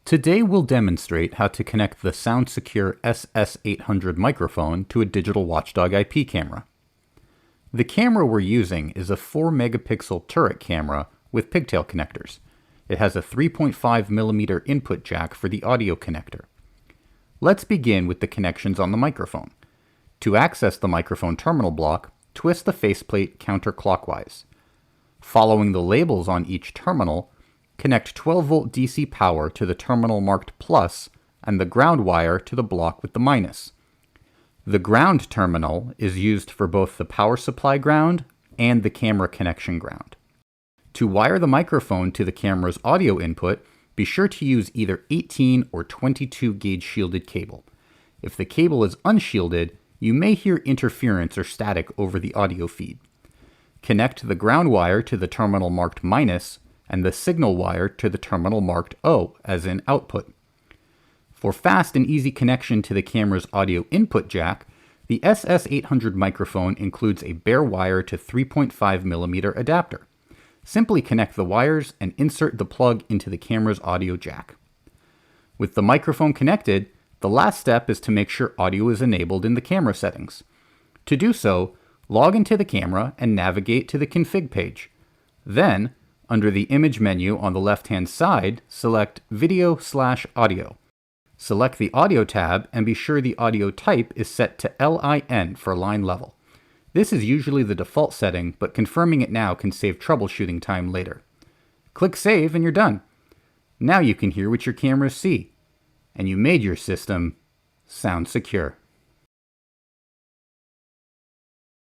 Today we'll demonstrate how to connect the SoundSecure SS-800 microphone to a Digital Watchdog IP camera. The camera we're using is a 4 megapixel turret camera with pigtail connectors. It has a 3.5mm input jack for the audio connector. Let's begin with the connections on the microphone. To access the microphone terminal block, twist the faceplate counterclockwise. Following the labels on each terminal, connect 12-volt DC power to the terminal marked plus and the ground wire to the block with the minus. The ground terminal is used for both the power supply ground and the camera connection ground. To wire the microphone to the camera's audio input, be sure to use either 18 or 22 gauge shielded cable. If the cable is unshielded, you may hear interference or static over the audio feed. Connect the ground wire to the terminal marked minus and the signal wire to the terminal marked O, as in output. For fast and easy connection to the camera's audio input jack, the SS-800 microphone includes a bare wire to 3.5mm adapter. Simply connect the wires and insert the plug into the camera's audio jack. With the microphone connected, the last step is to make sure audio is enabled in the camera settings. To do so, log into the camera and navigate to the config page. Then, under the image menu on the left-hand side, select Video/Audio. Select the Audio tab and be sure the audio type is set to LIN for line level. This is usually the default setting, but confirming it now can save troubleshooting time later. Click Save and you're done. Now you can hear what your cameras see. And you made your system sound secure.